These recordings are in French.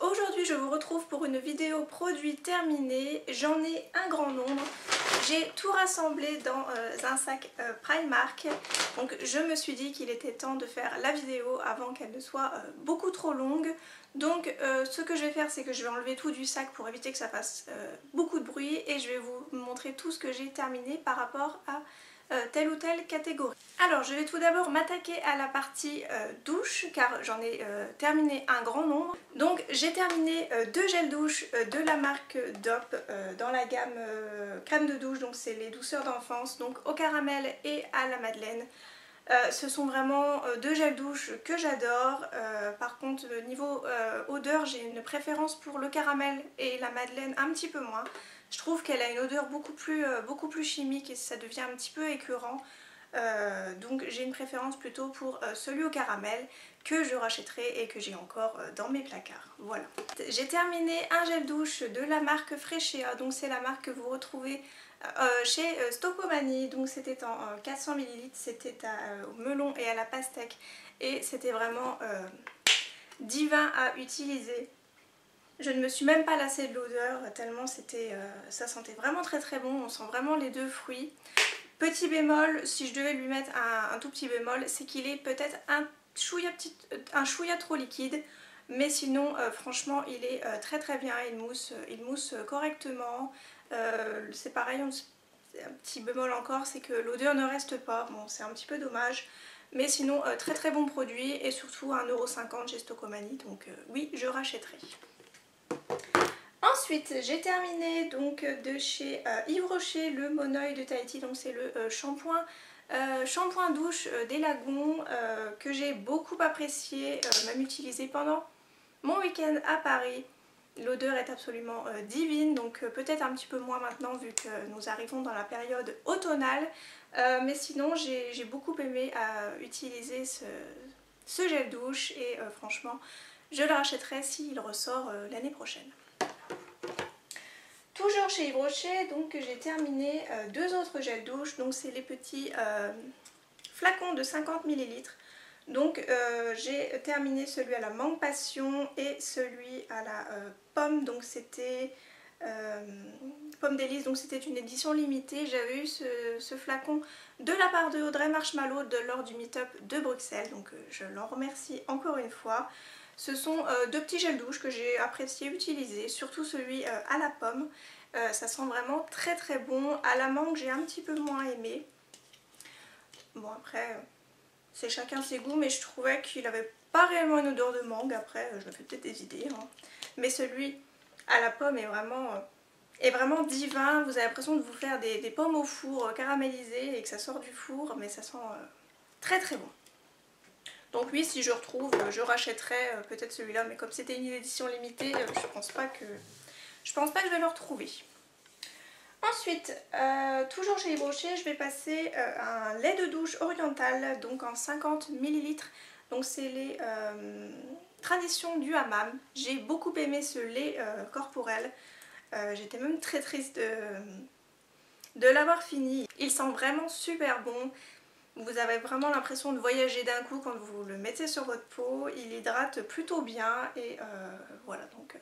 Aujourd'hui je vous retrouve pour une vidéo produit terminée. J'en ai un grand nombre. J'ai tout rassemblé dans un sac Primark. Donc je me suis dit qu'il était temps de faire la vidéo avant qu'elle ne soit beaucoup trop longue. Donc ce que je vais faire, c'est que je vais enlever tout du sac pour éviter que ça fasse beaucoup de bruit. Et je vais vous montrer tout ce que j'ai terminé par rapport à telle ou telle catégorie. Alors je vais tout d'abord m'attaquer à la partie douche car j'en ai terminé un grand nombre. Donc j'ai terminé deux gels douche de la marque DOP dans la gamme crème de douche, donc c'est les douceurs d'enfance, donc au caramel et à la madeleine. Ce sont vraiment deux gels douche que j'adore. Par contre niveau odeur, j'ai une préférence pour le caramel et la madeleine un petit peu moins. Je trouve qu'elle a une odeur beaucoup plus chimique et ça devient un petit peu écœurant. Donc j'ai une préférence plutôt pour celui au caramel que je rachèterai et que j'ai encore dans mes placards. Voilà. J'ai terminé un gel douche de la marque Freshéa, donc c'est la marque que vous retrouvez chez Stocomanie. Donc c'était en 400 ml, c'était au melon et à la pastèque et c'était vraiment divin à utiliser. Je ne me suis même pas lassée de l'odeur tellement ça sentait vraiment très bon, on sent vraiment les deux fruits. Petit bémol, si je devais lui mettre un tout petit bémol, c'est qu'il est peut-être un chouïa trop liquide, mais sinon franchement il est très bien, il mousse correctement. C'est pareil, un petit bémol encore, c'est que l'odeur ne reste pas, bon c'est un petit peu dommage. Mais sinon très bon produit et surtout à 1,50 € chez Stocomanie, donc oui je rachèterai. Ensuite j'ai terminé donc de chez Yves Rocher le Mon Oeil de Tahiti, donc c'est le shampoing douche des lagons que j'ai beaucoup apprécié, même utilisé pendant mon week-end à Paris. L'odeur est absolument divine, donc peut-être un petit peu moins maintenant vu que nous arrivons dans la période automnale, mais sinon j'ai beaucoup aimé utiliser ce gel douche et franchement je le rachèterai s'il ressort l'année prochaine. Toujours chez Yves Rocher, donc j'ai terminé deux autres gels douche, donc c'est les petits flacons de 50 ml. Donc j'ai terminé celui à la mangue passion et celui à la pomme, donc c'était pomme délice, donc c'était une édition limitée. J'avais eu ce flacon de la part de Audrey Marshmallow lors du meet-up de Bruxelles, donc je l'en remercie encore une fois. Ce sont deux petits gels douche que j'ai apprécié utiliser, surtout celui à la pomme. Ça sent vraiment très bon. À la mangue j'ai un petit peu moins aimé. Bon après c'est chacun ses goûts, mais je trouvais qu'il n'avait pas réellement une odeur de mangue. Après je me fais peut-être des idées, hein. Mais celui à la pomme est vraiment divin. Vous avez l'impression de vous faire des pommes au four caramélisées et que ça sort du four, mais ça sent très bon. Donc oui, si je retrouve, je rachèterai peut-être celui-là, mais comme c'était une édition limitée, je pense pas que je vais le retrouver. Ensuite, toujours chez Yves Rocher, je vais passer un lait de douche oriental, donc en 50 ml. Donc c'est les traditions du hammam. J'ai beaucoup aimé ce lait corporel. J'étais même très triste de l'avoir fini. Il sent vraiment super bon. Vous avez vraiment l'impression de voyager d'un coup quand vous le mettez sur votre peau. Il hydrate plutôt bien et voilà, donc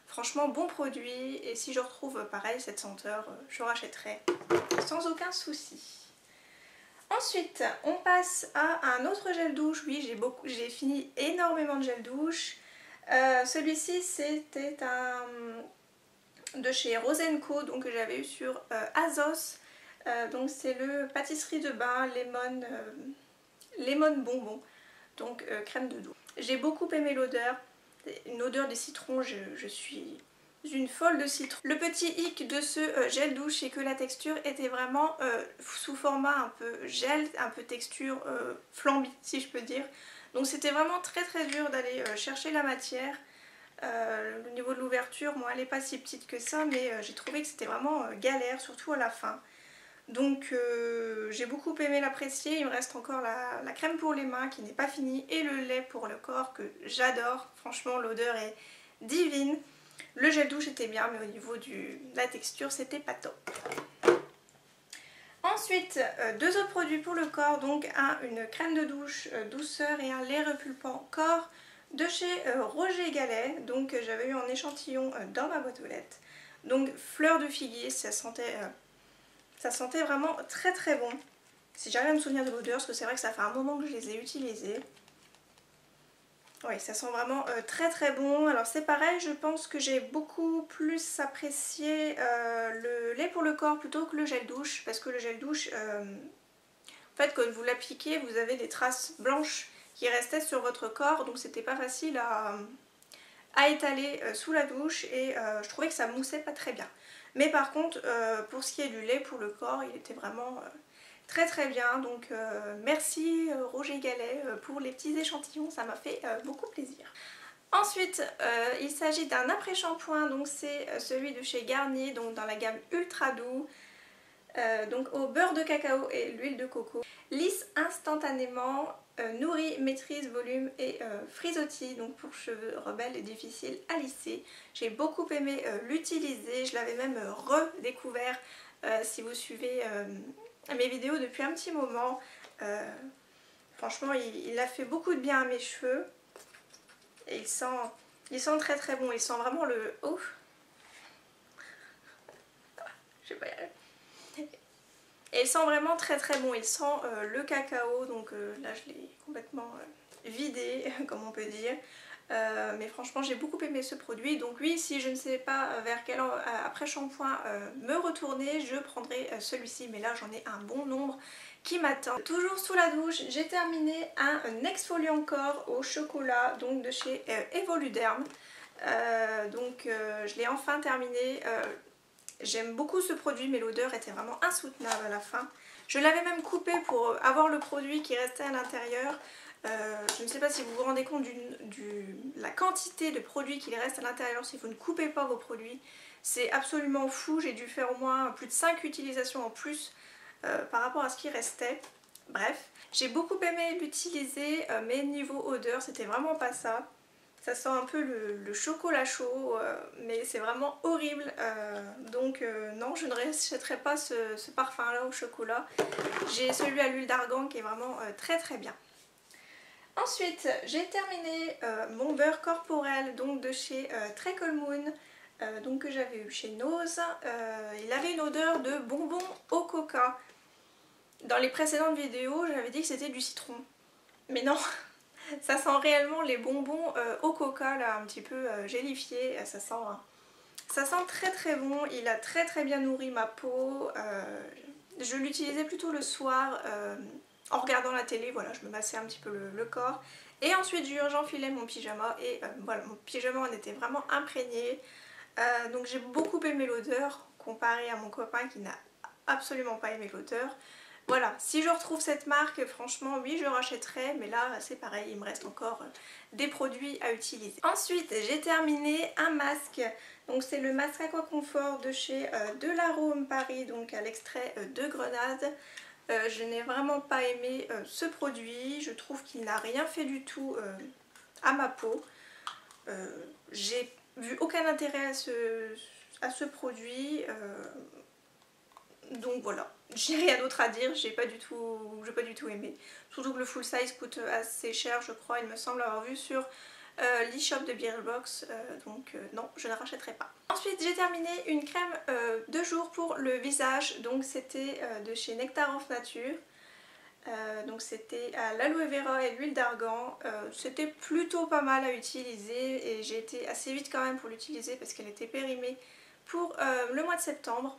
franchement bon produit. Et si je retrouve pareil cette senteur, je rachèterai sans aucun souci. Ensuite on passe à un autre gel douche. Oui, j'ai fini énormément de gel douche. Celui-ci c'était de chez Rosenco, donc que j'avais eu sur Azos. Donc c'est le pâtisserie de bain lemon bonbon, donc crème de douche. J'ai beaucoup aimé l'odeur, une odeur de citron, je suis une folle de citron. Le petit hic de ce gel douche, c'est que la texture était vraiment sous format un peu gel, un peu texture flambi si je peux dire. Donc c'était vraiment très dur d'aller chercher la matière. Le niveau de l'ouverture, moi elle n'est pas si petite que ça, mais j'ai trouvé que c'était vraiment galère, surtout à la fin. Donc j'ai beaucoup aimé l'apprécier. Il me reste encore la crème pour les mains qui n'est pas finie et le lait pour le corps que j'adore. Franchement l'odeur est divine. Le gel douche était bien, mais au niveau de la texture c'était pas top. Ensuite deux autres produits pour le corps, donc une crème de douche douceur et un lait repulpant corps de chez Roger Gallet, donc j'avais eu en échantillon dans ma boîte aux lettres. Donc fleur de figuier, ça sentait vraiment très très bon. Si j'arrive à me souvenir de l'odeur, parce que c'est vrai que ça fait un moment que je les ai utilisés. Oui, ça sent vraiment très très bon. Alors c'est pareil, je pense que j'ai beaucoup plus apprécié le lait pour le corps plutôt que le gel douche. Parce que le gel douche, en fait quand vous l'appliquez, vous avez des traces blanches qui restaient sur votre corps. Donc c'était pas facile à étaler sous la douche et je trouvais que ça moussait pas très bien. Mais par contre, pour ce qui est du lait pour le corps, il était vraiment très très bien. Donc merci Roger Gallet pour les petits échantillons, ça m'a fait beaucoup plaisir. Ensuite, il s'agit d'un après-shampoing, donc c'est celui de chez Garnier, donc dans la gamme Ultra Doux. Donc au beurre de cacao et l'huile de coco. Lisse instantanément, nourrit, maîtrise, volume et frisottis, donc pour cheveux rebelles et difficiles à lisser. J'ai beaucoup aimé l'utiliser, je l'avais même redécouvert si vous suivez mes vidéos depuis un petit moment. Franchement il a fait beaucoup de bien à mes cheveux et il sent très très bon, il sent vraiment le... Ouf, je sais pas y arriver. Et il sent vraiment très très bon, il sent le cacao, donc là je l'ai complètement vidé, comme on peut dire. Mais franchement j'ai beaucoup aimé ce produit, donc oui, si je ne sais pas vers quel après-shampoing me retourner, je prendrai celui-ci, mais là j'en ai un bon nombre qui m'attend. Toujours sous la douche, j'ai terminé un exfoliant corps au chocolat, donc de chez Evoluderm. Je l'ai enfin terminé. J'aime beaucoup ce produit, mais l'odeur était vraiment insoutenable à la fin. Je l'avais même coupé pour avoir le produit qui restait à l'intérieur. Je ne sais pas si vous vous rendez compte de la quantité de produits qu'il reste à l'intérieur si vous ne coupez pas vos produits. C'est absolument fou, j'ai dû faire au moins plus de 5 utilisations en plus par rapport à ce qui restait. Bref, j'ai beaucoup aimé l'utiliser, mais niveau odeur, c'était vraiment pas ça. Ça sent un peu le chocolat chaud, mais c'est vraiment horrible. Non, je ne rachèterai pas ce parfum là au chocolat. J'ai celui à l'huile d'argan qui est vraiment très très bien. Ensuite, j'ai terminé mon beurre corporel donc de chez Treacle Moon, donc que j'avais eu chez Nose. Il avait une odeur de bonbon au coca. Dans les précédentes vidéos, j'avais dit que c'était du citron. Mais non, ça sent réellement les bonbons au coca, là, un petit peu gélifiés. Ça sent très très bon. Il a très très bien nourri ma peau. Je l'utilisais plutôt le soir en regardant la télé. Voilà, je me massais un petit peu le corps. Et ensuite j'enfilais mon pyjama et voilà, mon pyjama en était vraiment imprégné. Donc j'ai beaucoup aimé l'odeur comparé à mon copain qui n'a absolument pas aimé l'odeur. Voilà, si je retrouve cette marque, franchement oui je rachèterai, mais là c'est pareil, il me reste encore des produits à utiliser. Ensuite j'ai terminé un masque, donc c'est le masque Aqua Confort de chez De l'Arôme Paris, donc à l'extrait de grenade. Je n'ai vraiment pas aimé ce produit, je trouve qu'il n'a rien fait du tout à ma peau. J'ai vu aucun intérêt à ce produit. Donc voilà, j'ai rien d'autre à dire, j'ai pas du tout aimé. Surtout que le full size coûte assez cher, je crois, il me semble avoir vu sur l'e-shop de Beardbox, non, je ne rachèterai pas. Ensuite j'ai terminé une crème de jour pour le visage, donc c'était de chez Nectar of Nature. Donc c'était à l'aloe vera et l'huile d'argan. C'était plutôt pas mal à utiliser et j'ai été assez vite quand même pour l'utiliser parce qu'elle était périmée pour le mois de septembre.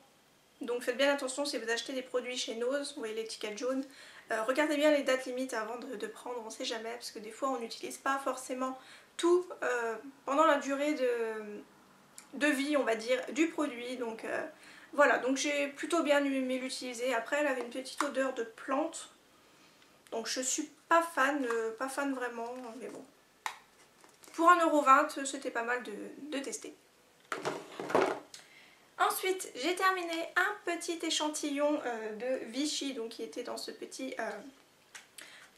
Donc faites bien attention si vous achetez des produits chez Nose, vous voyez l'étiquette jaune, regardez bien les dates limites avant de prendre, on ne sait jamais, parce que des fois on n'utilise pas forcément tout pendant la durée de vie, on va dire, du produit. Donc voilà, donc j'ai plutôt bien aimé l'utiliser. Après elle avait une petite odeur de plante, donc je suis pas fan vraiment, mais bon. Pour 1,20 € c'était pas mal de tester. Ensuite, j'ai terminé un petit échantillon de Vichy, donc qui était dans ce petit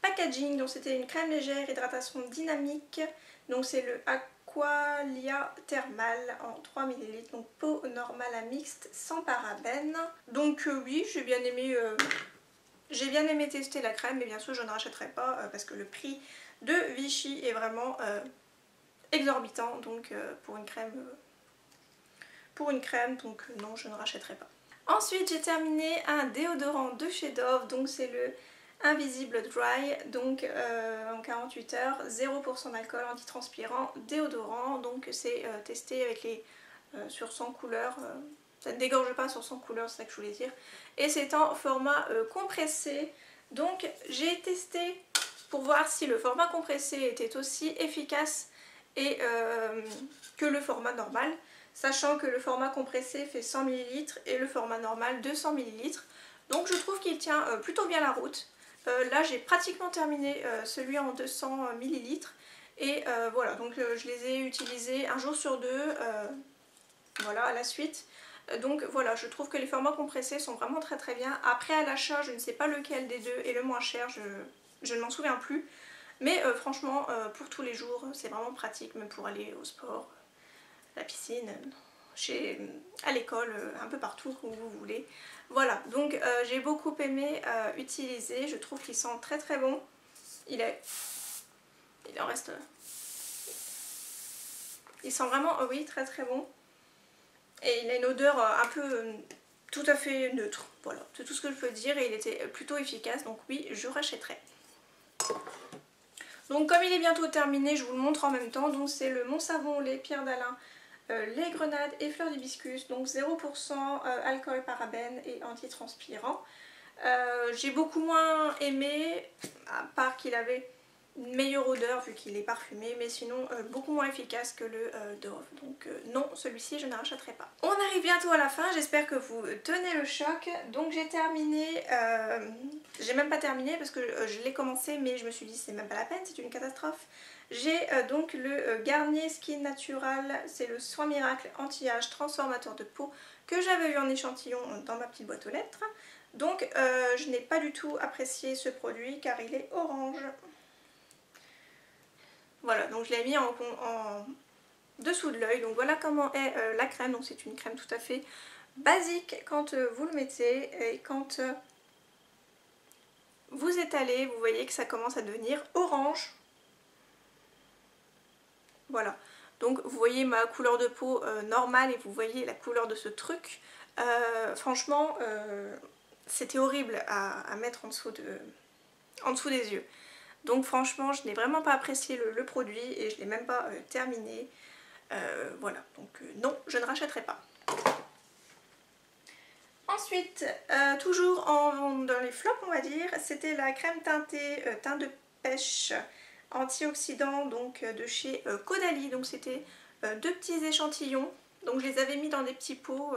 packaging. Donc c'était une crème légère, hydratation dynamique. Donc c'est le Aqualia Thermal en 3 ml, donc peau normale à mixte, sans parabènes. Donc oui, j'ai bien aimé tester la crème, mais bien sûr je ne rachèterai pas parce que le prix de Vichy est vraiment exorbitant donc pour une crème, donc non, je ne rachèterai pas. Ensuite j'ai terminé un déodorant de chez Dove, donc c'est le Invisible Dry, donc en 48 heures, 0% d'alcool, antitranspirant, déodorant, donc c'est testé avec les sur 100 couleurs, ça ne dégorge pas sur 100 couleurs, c'est ça que je voulais dire, et c'est en format compressé, donc j'ai testé pour voir si le format compressé était aussi efficace et que le format normal, sachant que le format compressé fait 100 ml et le format normal 200 ml, donc je trouve qu'il tient plutôt bien la route. Là j'ai pratiquement terminé celui en 200 ml et voilà, donc je les ai utilisés un jour sur deux, voilà, à la suite. Donc voilà, je trouve que les formats compressés sont vraiment très très bien. Après à l'achat, je ne sais pas lequel des deux est le moins cher, je ne m'en souviens plus. Mais franchement, pour tous les jours, c'est vraiment pratique, même pour aller au sport, à la piscine, à l'école, un peu partout où vous voulez. Voilà, donc j'ai beaucoup aimé utiliser, je trouve qu'il sent très très bon. Il en reste... Il sent vraiment, oui, très très bon. Et il a une odeur un peu tout à fait neutre. Voilà, c'est tout ce que je peux dire et il était plutôt efficace, donc oui, je rachèterai. Donc comme il est bientôt terminé, je vous le montre en même temps. Donc c'est le Mon Savon Lait Pierre d'Alain, lait grenade et fleur d'hibiscus, donc 0% alcool, parabènes et antitranspirant. J'ai beaucoup moins aimé, à part qu'il avait une meilleure odeur vu qu'il est parfumé, mais sinon beaucoup moins efficace que le Dove. Donc non, celui-ci je ne rachèterai pas. On arrive bientôt à la fin, j'espère que vous tenez le choc. Donc j'ai terminé, j'ai même pas terminé parce que je l'ai commencé mais je me suis dit c'est même pas la peine, c'est une catastrophe. J'ai donc le Garnier Skin Natural, c'est le Soin Miracle Anti-Âge Transformateur de peau que j'avais eu en échantillon dans ma petite boîte aux lettres. Donc je n'ai pas du tout apprécié ce produit car il est orange. Voilà, donc je l'ai mis en dessous de l'œil. Donc voilà comment est la crème. Donc c'est une crème tout à fait basique quand vous le mettez et quand vous étalez, vous voyez que ça commence à devenir orange. Voilà, donc vous voyez ma couleur de peau normale et vous voyez la couleur de ce truc. Franchement, c'était horrible à mettre en dessous des yeux. Donc franchement, je n'ai vraiment pas apprécié le produit et je ne l'ai même pas terminé. Voilà, donc non, je ne rachèterai pas. Ensuite, toujours dans les flops on va dire, c'était la crème teintée teint de pêche antioxydant donc de chez Caudalie. Donc c'était deux petits échantillons, donc je les avais mis dans des petits pots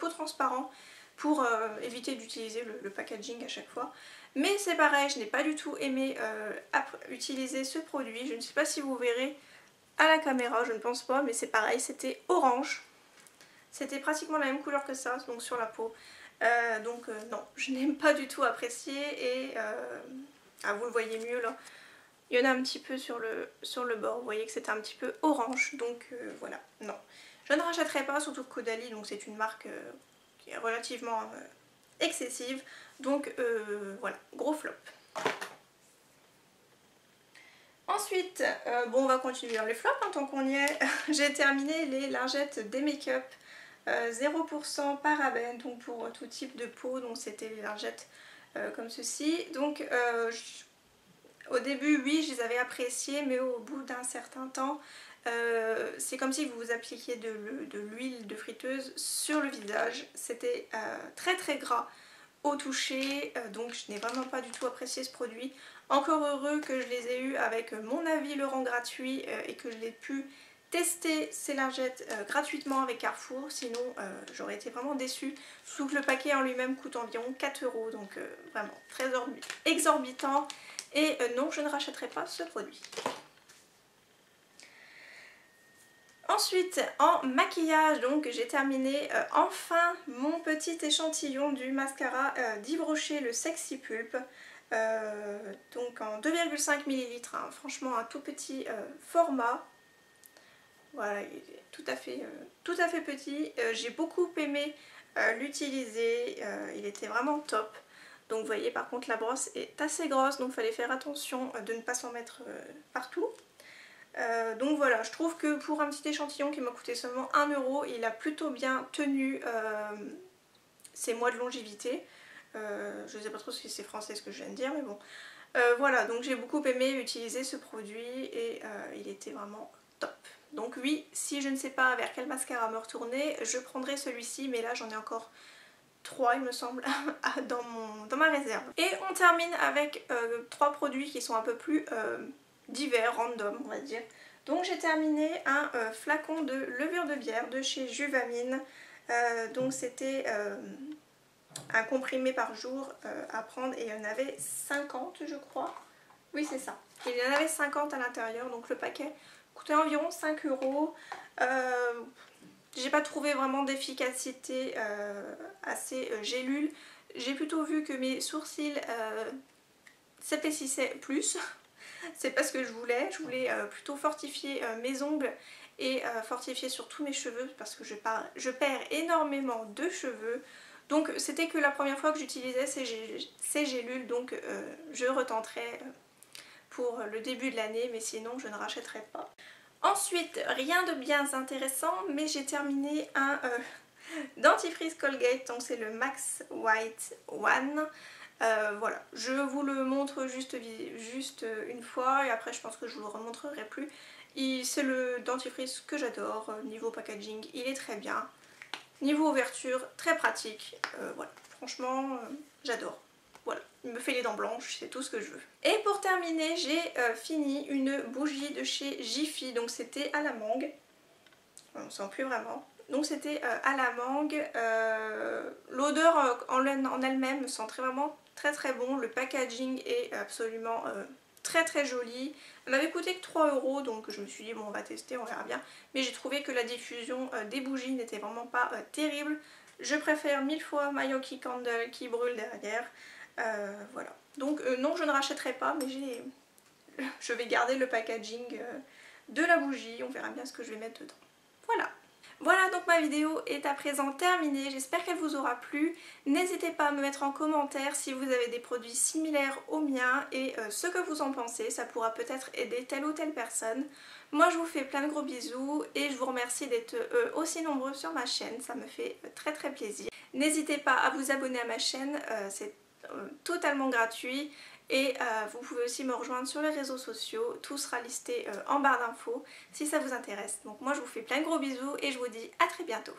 transparents pour éviter d'utiliser le packaging à chaque fois. Mais c'est pareil, je n'ai pas du tout aimé utiliser ce produit. Je ne sais pas si vous verrez à la caméra, je ne pense pas, mais c'est pareil, c'était orange. C'était pratiquement la même couleur que ça, donc sur la peau. Donc non, je n'aime pas du tout apprécié et vous le voyez mieux là. Il y en a un petit peu sur le bord, vous voyez que c'était un petit peu orange, donc voilà, non. Je ne rachèterai pas, surtout que Caudalie, donc c'est une marque qui est relativement excessive, donc voilà, gros flop. Ensuite, bon on va continuer dans les flops hein, tant qu'on y est. J'ai terminé les lingettes des make-up 0% parabènes, donc pour tout type de peau, donc c'était les lingettes comme ceci. Donc au début oui je les avais appréciées, mais au bout d'un certain temps c'est comme si vous appliquiez de l'huile de friteuse sur le visage. C'était très très gras au toucher, donc je n'ai vraiment pas du tout apprécié ce produit. Encore heureux que je les ai eus avec mon avis Laurent gratuit et que je l'ai pu tester ces lingettes gratuitement avec Carrefour, sinon j'aurais été vraiment déçue. Surtout que le paquet en lui-même coûte environ 4 €, donc vraiment très exorbitant. Et non, je ne rachèterai pas ce produit. Ensuite, en maquillage, donc j'ai terminé enfin mon petit échantillon du mascara d'Yves Rocher, le Sexy Pulp. Donc en 2,5 ml, hein, franchement un tout petit format. Voilà, il est tout à fait petit. J'ai beaucoup aimé l'utiliser, il était vraiment top. Donc vous voyez par contre la brosse est assez grosse, donc il fallait faire attention de ne pas s'en mettre partout. Donc voilà, je trouve que pour un petit échantillon qui m'a coûté seulement 1 €, il a plutôt bien tenu ses mois de longévité. Je ne sais pas trop si c'est français ce que je viens de dire, mais bon. Voilà, donc j'ai beaucoup aimé utiliser ce produit et il était vraiment top. Donc oui, si je ne sais pas vers quel mascara me retourner, je prendrai celui-ci, mais là j'en ai encore 3 il me semble dans ma réserve. Et on termine avec 3 produits qui sont un peu plus divers, random on va dire. Donc j'ai terminé un flacon de levure de bière de chez Juvamine. Donc c'était un comprimé par jour à prendre et il y en avait 50 je crois. Oui c'est ça. Il y en avait 50 à l'intérieur, donc le paquet coûtait environ 5 €. J'ai pas trouvé vraiment d'efficacité à ces gélules. J'ai plutôt vu que mes sourcils s'épaississaient plus. C'est pas ce que je voulais. Je voulais plutôt fortifier mes ongles et fortifier surtout mes cheveux parce que je perds énormément de cheveux. Donc c'était que la première fois que j'utilisais ces gélules, donc je retenterai pour le début de l'année, mais sinon je ne rachèterai pas. Ensuite, rien de bien intéressant, mais j'ai terminé un dentifrice Colgate, donc c'est le Max White One. Voilà, je vous le montre juste une fois et après je pense que je vous le remontrerai plus. C'est le dentifrice que j'adore, niveau packaging il est très bien, niveau ouverture très pratique, voilà, franchement j'adore. Voilà, il me fait les dents blanches, c'est tout ce que je veux. Et pour terminer, j'ai fini une bougie de chez Jiffy, donc c'était à la mangue. On ne sent plus vraiment. Donc c'était à la mangue. L'odeur en elle-même sent vraiment très très bon. Le packaging est absolument très très joli. Elle m'avait coûté que 3 €, donc je me suis dit bon on va tester, on verra bien. Mais j'ai trouvé que la diffusion des bougies n'était vraiment pas terrible. Je préfère 1000 fois ma Yoki Candle qui brûle derrière. Voilà. Donc non je ne rachèterai pas, mais je vais garder le packaging de la bougie. On verra bien ce que je vais mettre dedans. Voilà. Voilà, donc ma vidéo est à présent terminée, j'espère qu'elle vous aura plu. N'hésitez pas à me mettre en commentaire si vous avez des produits similaires aux miens et ce que vous en pensez, ça pourra peut-être aider telle ou telle personne. Moi je vous fais plein de gros bisous et je vous remercie d'être aussi nombreux sur ma chaîne, ça me fait très très plaisir. N'hésitez pas à vous abonner à ma chaîne, c'est totalement gratuit. Et vous pouvez aussi me rejoindre sur les réseaux sociaux, tout sera listé en barre d'infos si ça vous intéresse. Donc moi je vous fais plein de gros bisous et je vous dis à très bientôt.